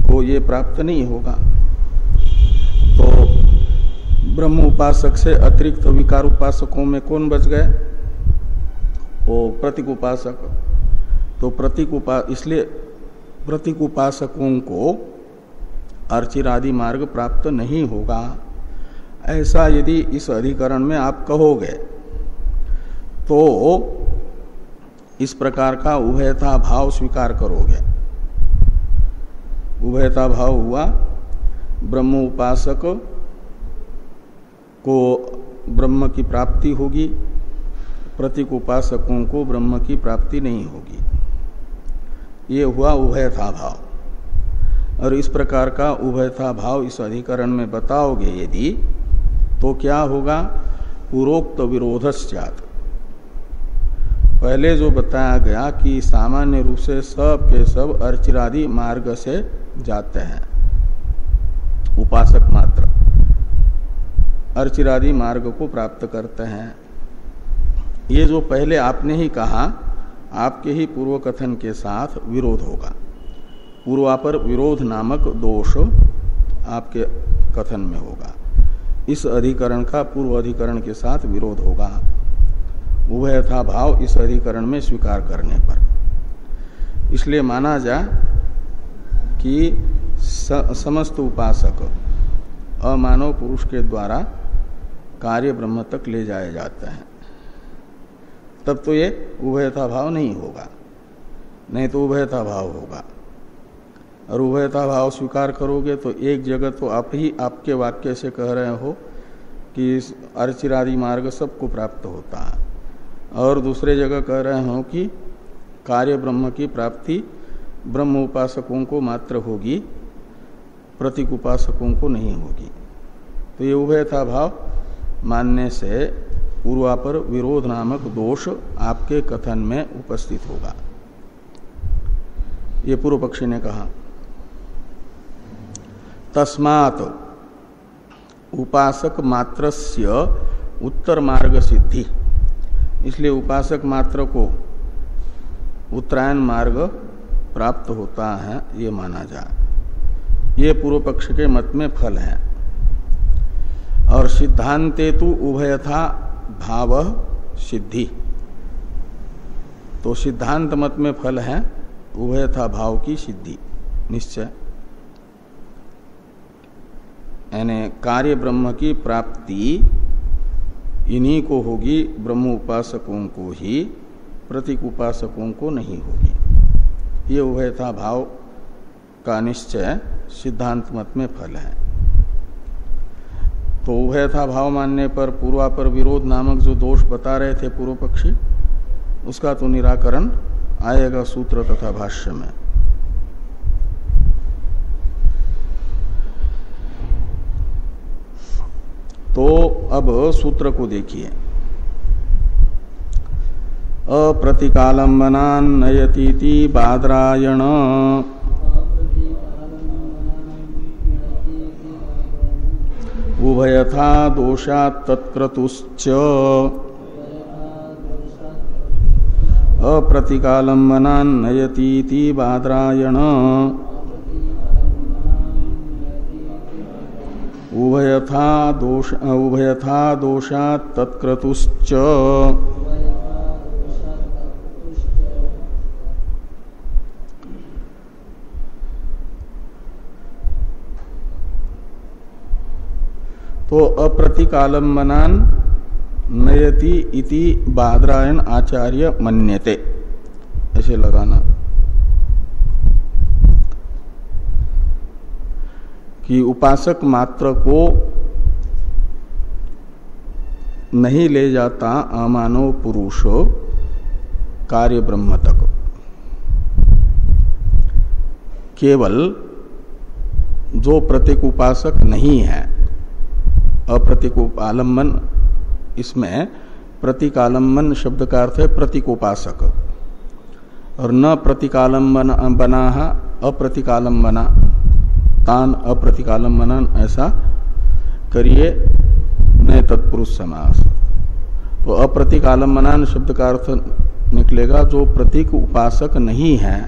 को ये प्राप्त नहीं होगा। तो ब्रह्म उपासक से अतिरिक्त विकार उपासकों में कौन बच गए? वो प्रतीक उपासक। तो इसलिए प्रतीक उपासकों को अर्चिरादि मार्ग प्राप्त नहीं होगा। ऐसा यदि इस अधिकरण में आप कहोगे तो इस प्रकार का उभयता भाव स्वीकार करोगे। उभयता भाव हुआ, ब्रह्म उपासक को ब्रह्म की प्राप्ति होगी, प्रतीक उपासकों को ब्रह्म की प्राप्ति नहीं होगी। ये हुआ उभयता भाव। और इस प्रकार का उभयता भाव इस अधिकरण में बताओगे यदि, तो क्या होगा? पूर्वोक्त विरोधस्यात्। पहले जो बताया गया कि सामान्य रूप से सब के सब अर्चिरादि मार्ग से जाते हैं, उपासक मात्र अर्चिरादि मार्ग को प्राप्त करते हैं, ये जो पहले आपने ही कहा, आपके ही पूर्व कथन के साथ विरोध होगा। पूर्वापर विरोध नामक दोष आपके कथन में होगा। इस अधिकरण का पूर्व अधिकरण के साथ विरोध होगा, उभयथा भाव इस अधिकरण में स्वीकार करने पर। इसलिए माना जाए कि समस्त उपासक अमानव पुरुष के द्वारा कार्य ब्रह्म तक ले जाए जाते हैं, तब तो ये उभयता भाव नहीं होगा, नहीं तो उभयता भाव होगा। और उभयता भाव स्वीकार करोगे तो एक जगह तो आप ही आपके वाक्य से कह रहे हो कि अर्चिरादि मार्ग सबको प्राप्त होता है, और दूसरे जगह कह रहे हो कि कार्य ब्रह्म की प्राप्ति ब्रह्म उपासकों को मात्र होगी, प्रतीक उपासकों को नहीं होगी। तो ये उभयता भाव मानने से पूर्वापर विरोध नामक दोष आपके कथन में उपस्थित होगा, ये पूर्व पक्षी ने कहा। तस्मात् उपासक मात्रस्य उत्तर मार्ग सिद्धि, इसलिए उपासक मात्र को उत्तरायण मार्ग प्राप्त होता है, ये माना जाए। ये पूर्व पक्ष के मत में फल है। और सिद्धांते तु उभयथा भाव सिद्धि, तो सिद्धांत मत में फल है उभयथा भाव की सिद्धि निश्चय, यानी कार्य ब्रह्म की प्राप्ति इन्हीं को होगी, ब्रह्म उपासकों को ही, प्रतीक उपासकों को नहीं होगी। ये उभयथा भाव का निश्चय सिद्धांत मत में फल है। तो उभयथा भाव मानने पर पूर्वापर विरोध नामक जो दोष बता रहे थे पूर्व पक्षी, उसका तो निराकरण आएगा सूत्र तथा भाष्य में। तो अब सूत्र को देखिए। अप्रतिकालंबनान नयतीति बादरायण उभयथा दोषात् तत्क्रतुश्च अप्रतिकालंबनान नयतीति बादरायण उभयथा दोषात् तत्क्रतुश्च तो अप्रतिकालम्बनान नयति इति बादरायण आचार्य मन्यते, ऐसे लगाना कि उपासक मात्र को नहीं ले जाता अमानव पुरुष कार्य ब्रह्म तक, केवल जो प्रतीक उपासक नहीं है। अप्रतीकोपालंबन, इसमें प्रतीकालंबन शब्द का अर्थ है प्रतीकोपासक, और न प्रतीकालंबन बना अप्रतीकालंबना तान अप्रतीकालंबनन, ऐसा करिए नए तत्पुरुष समास। तो अप्रतीकालंबनान शब्द का अर्थ निकलेगा जो प्रतीक उपासक नहीं है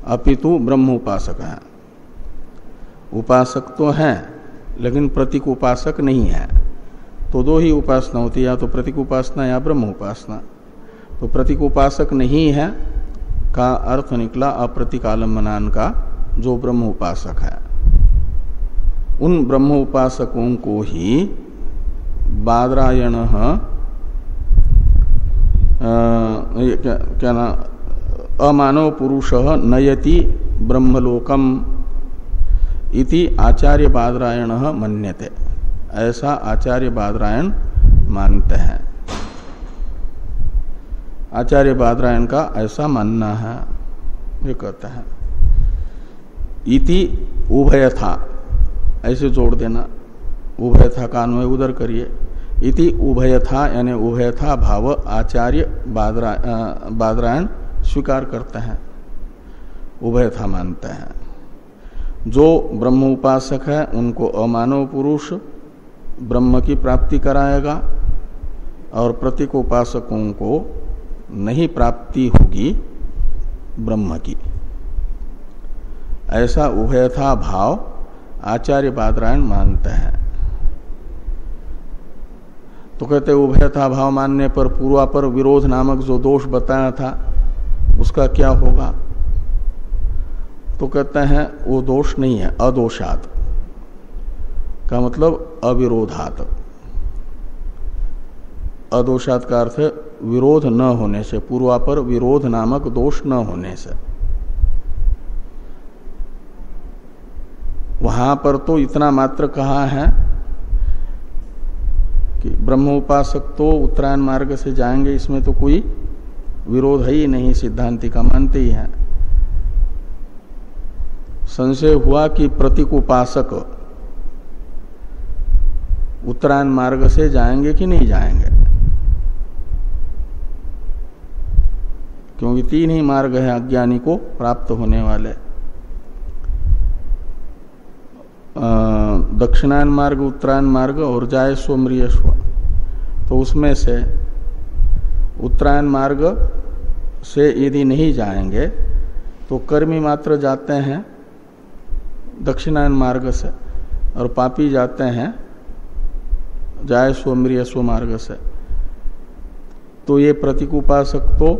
अपितु ब्रह्म उपासक है। उपासक तो है लेकिन प्रतीक उपासक नहीं है, तो दो ही उपासना होती है, या तो प्रतीक उपासना या ब्रह्म उपासना। तो प्रतीक उपासक नहीं है का अर्थ निकला अप्रतीकालंबनान का जो ब्रह्म उपासक है। उन ब्रह्म उपासकों को ही बादरायण क्या ना अमानव पुरुष नयति ब्रह्मलोकम इति आचार्य बादरायण मन्यते, ऐसा आचार्य बादरायण मानते हैं। आचार्य बादरायण का ऐसा मानना है, ये कहता है। इति उभयथा, ऐसे जोड़ देना, उभयथा का अन्वय उधर करिए। इति उभयथा यानी उभयथा भाव आचार्य बादरायण स्वीकार करते हैं, उभयथा मानते हैं। जो ब्रह्म उपासक है उनको अमानव पुरुष ब्रह्म की प्राप्ति कराएगा, और प्रतीक उपासकों को नहीं प्राप्ति होगी ब्रह्म की, ऐसा उभयथा भाव आचार्य बादरायण मानते हैं। तो कहते उभयथा भाव मानने पर पूर्वापर विरोध नामक जो दोष बताया था उसका क्या होगा? तो कहते हैं वो दोष नहीं है, अदोषात का मतलब अविरोधात। अदोषात का अर्थ है विरोध न होने से, पूर्वापर विरोध नामक दोष न होने से। वहां पर तो इतना मात्र कहा है कि ब्रह्म उपासक तो उत्तरायण मार्ग से जाएंगे, इसमें तो कोई विरोध है ही नहीं, सिद्धांति का मानते ही है। संशय हुआ कि प्रतीक उपासक उत्तरायण मार्ग से जाएंगे कि नहीं जाएंगे, क्योंकि तीन ही मार्ग है अज्ञानी को प्राप्त होने वाले, दक्षिणायन मार्ग, उत्तरायण मार्ग और जायस्व म्रियस्व। तो उसमें से उत्तरायण मार्ग से यदि नहीं जाएंगे तो कर्मी मात्र जाते हैं दक्षिणायन मार्ग से, और पापी जाते हैं जायस्व म्रियस्व मार्ग से। तो ये प्रतीक उपासक तो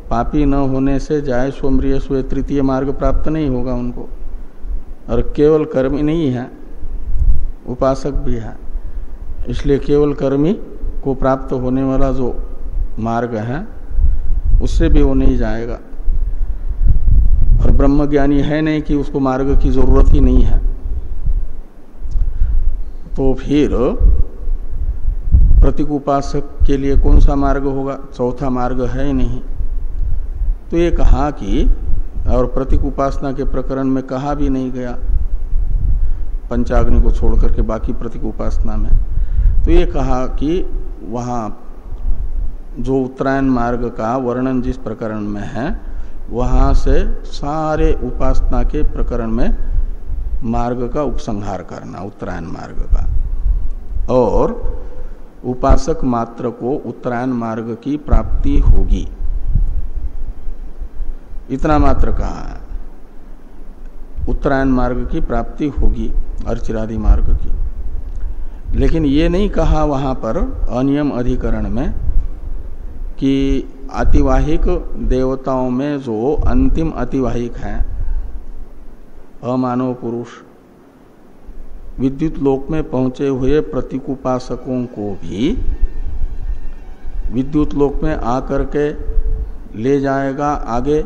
पापी न होने से जायस्व म्रियस्व तृतीय मार्ग प्राप्त नहीं होगा उनको, और केवल कर्मी नहीं है, उपासक भी है, इसलिए केवल कर्मी को प्राप्त होने वाला जो मार्ग है उससे भी वो नहीं जाएगा। और ब्रह्मज्ञानी है नहीं कि उसको मार्ग की जरूरत ही नहीं है, तो फिर प्रतीक उपासक के लिए कौन सा मार्ग होगा? चौथा मार्ग है ही नहीं। तो ये कहा कि, और प्रतीक उपासना के प्रकरण में कहा भी नहीं गया पंचाग्नि को छोड़ करके बाकी प्रतीक उपासना में, तो ये कहा कि वहाँ जो उत्तरायण मार्ग का वर्णन जिस प्रकरण में है वहाँ से सारे उपासना के प्रकरण में मार्ग का उपसंहार करना, उत्तरायण मार्ग का, और उपासक मात्र को उत्तरायण मार्ग की प्राप्ति होगी, इतना मात्र कहा है। उत्तरायण मार्ग की प्राप्ति होगी, अर्चिरादि मार्ग की। लेकिन ये नहीं कहा वहां पर अनियम अधिकरण में कि अतिवाहिक देवताओं में जो अंतिम अतिवाहिक हैं अमानव पुरुष, विद्युत लोक में पहुंचे हुए प्रतीकोपासकों को भी विद्युत लोक में आकर के ले जाएगा आगे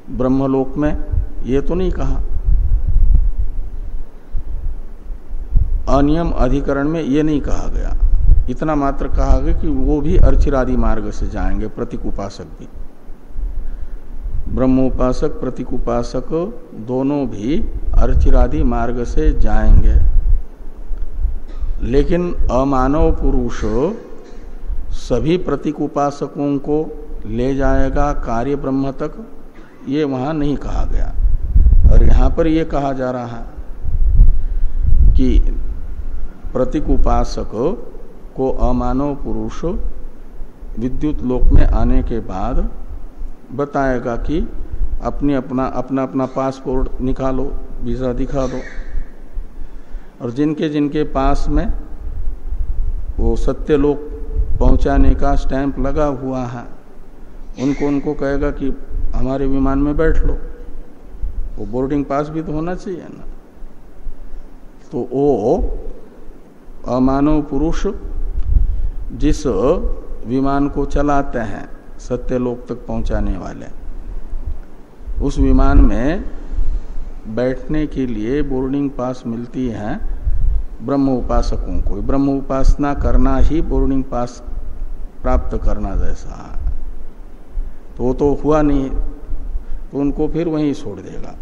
ब्रह्मलोक में, ये तो नहीं कहा। अनियम अधिकरण में ये नहीं कहा गया, इतना मात्र कहा गया कि वो भी अर्चिरादि मार्ग से जाएंगे, प्रतीकोपासक भी। ब्रह्मोपासक प्रतीकोपासक दोनों भी अर्चिरादि मार्ग से जाएंगे। लेकिन अमानव पुरुष सभी प्रतीकोपासकों को ले जाएगा कार्य ब्रह्म तक, ये वहां नहीं कहा गया। और यहां पर यह कहा जा रहा है कि प्रतीकोपासक को अमानव पुरुष विद्युत लोक में आने के बाद बताएगा कि अपना पासपोर्ट निकालो, वीजा दिखा दो। और जिनके जिनके पास में वो सत्यलोक पहुंचाने का स्टैंप लगा हुआ है, उनको कहेगा कि हमारे विमान में बैठ लो। वो बोर्डिंग पास भी तो होना चाहिए ना। तो वो अमानव पुरुष जिस विमान को चलाते हैं सत्यलोक तक पहुंचाने वाले, उस विमान में बैठने के लिए बोर्डिंग पास मिलती है ब्रह्म उपासकों को। ब्रह्म उपासना करना ही बोर्डिंग पास प्राप्त करना जैसा है। तो वो तो हुआ नहीं, तो उनको फिर वहीं छोड़ देगा।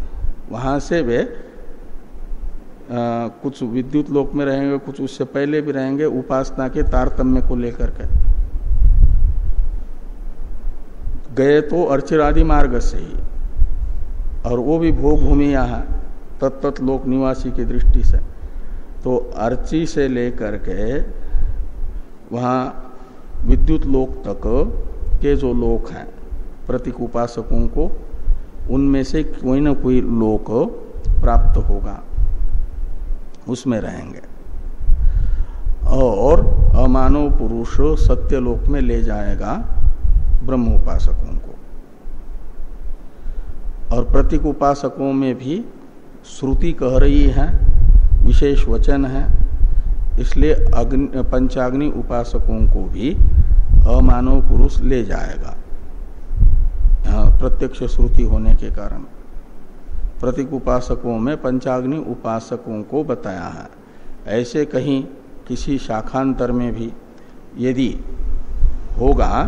वहां से वे कुछ विद्युत लोक में रहेंगे, कुछ उससे पहले भी रहेंगे, उपासना के तारतम्य को लेकर के गए तो अर्चिरादि मार्ग से ही, और वो भी भोग भूमि यहाँ तत्त लोक निवासी की दृष्टि से। तो अर्ची से लेकर के वहाँ विद्युत लोक तक के जो लोक हैं प्रतीक उपासकों को, उनमें से कोई न कोई लोक प्राप्त होगा, उसमें रहेंगे। और अमानव पुरुष सत्यलोक में ले जाएगा ब्रह्म उपासकों को। और प्रतीक उपासकों में भी श्रुति कह रही है, विशेष वचन है, इसलिए पंचाग्नि उपासकों को भी अमानव पुरुष ले जाएगा। प्रत्यक्ष श्रुति होने के कारण प्रतीक उपासकों में पंचाग्नि उपासकों को बताया है। ऐसे कहीं किसी शाखांतर में भी यदि होगा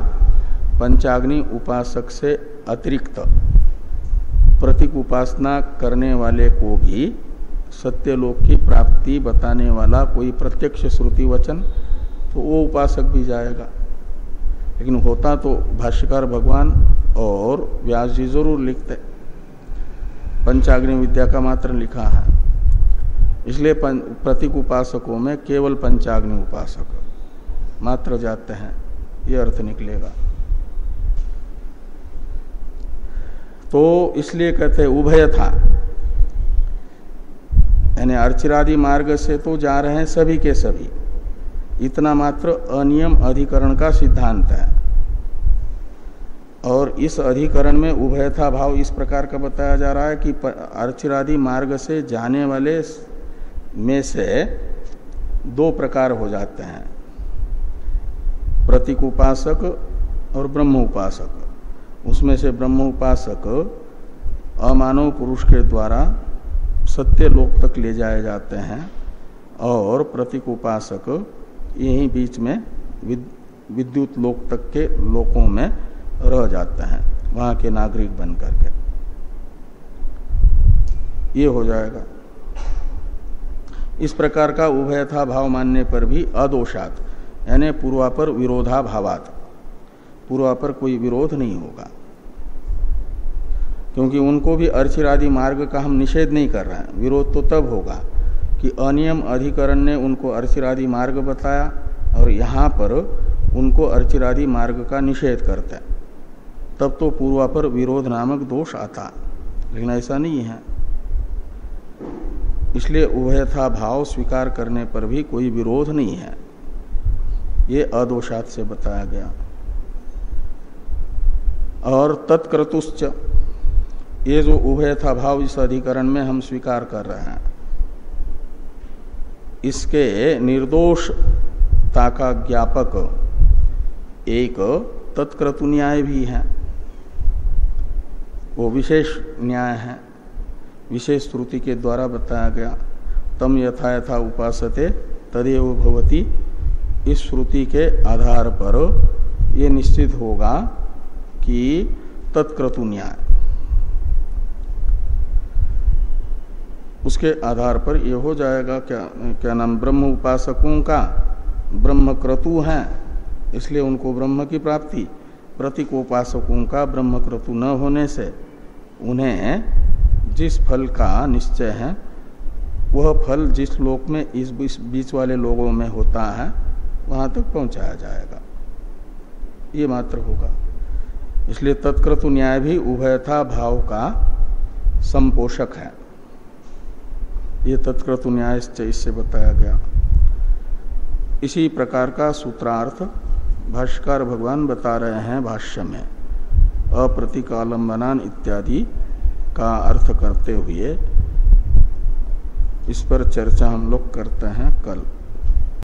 पंचाग्नि उपासक से अतिरिक्त प्रतीक उपासना करने वाले को भी सत्यलोक की प्राप्ति बताने वाला कोई प्रत्यक्ष श्रुति वचन, तो वो उपासक भी जाएगा। लेकिन होता तो भाष्यकार भगवान और व्यास जी जरूर लिखते, पंचाग्नि विद्या का मात्र लिखा है। इसलिए प्रतीक उपासकों में केवल पंचाग्नि उपासक मात्र जाते हैं, ये अर्थ निकलेगा। तो इसलिए कहते उभय था, यानी अर्चिरादि मार्ग से तो जा रहे हैं सभी के सभी, इतना मात्र अनियम अधिकरण का सिद्धांत है। और इस अधिकरण में उभयथा भाव इस प्रकार का बताया जा रहा है कि अर्चिरादि मार्ग से जाने वाले में से दो प्रकार हो जाते हैं, प्रतीक उपासक और ब्रह्म उपासक। उसमें से ब्रह्म उपासक अमानव पुरुष के द्वारा सत्य लोक तक ले जाए जाते हैं, और प्रतीक उपासक यहीं बीच में विद्युत लोक तक के लोकों में रह जाते हैं, वहां के नागरिक बन करके। ये हो जाएगा। इस प्रकार का उभयथा भाव मानने पर भी अदोषात, यानी पूर्वापर विरोधा भावात, पूर्वापर कोई विरोध नहीं होगा, क्योंकि उनको भी अर्चिरादि मार्ग का हम निषेध नहीं कर रहे हैं। विरोध तो तब होगा कि अनियम अधिकरण ने उनको अर्चिरादि मार्ग बताया और यहाँ पर उनको अर्चिरादि मार्ग का निषेध करते हैं, तब तो पूर्वापर विरोध नामक दोष आता। लेकिन ऐसा नहीं है, इसलिए उभयथा भाव स्वीकार करने पर भी कोई विरोध नहीं है, ये अदोषात से बताया गया। और तत्क्रतुश्च, ये जो उभयथा भाव इस अधिकरण में हम स्वीकार कर रहे हैं, इसके निर्दोषता का ज्ञापक एक तत्क्रतु न्याय भी है, वो विशेष न्याय है, विशेष श्रुति के द्वारा बताया गया। तम यथा यथा उपासते तदेव भवति, इस श्रुति के आधार पर ये निश्चित होगा कि तत्क्रतु न्याय, उसके आधार पर ये हो जाएगा क्या नाम, ब्रह्म उपासकों का ब्रह्म क्रतु है, इसलिए उनको ब्रह्म की प्राप्ति, प्रतीकोपासकों का ब्रह्म क्रतु न होने से उन्हें जिस फल का निश्चय है वह फल जिस लोक में इस बीच वाले लोगों में होता है वहां तक पहुंचाया जाएगा, ये मात्र होगा। इसलिए तत्क्रतु न्याय भी उभयथा भाव का संपोषक है, ये तत्क्रतु न्याय इससे बताया गया। इसी प्रकार का सूत्रार्थ भाष्यकार भगवान बता रहे हैं भाष्य में, अप्रतिकालंबनान इत्यादि का अर्थ करते हुए। इस पर चर्चा हम लोग करते हैं कल।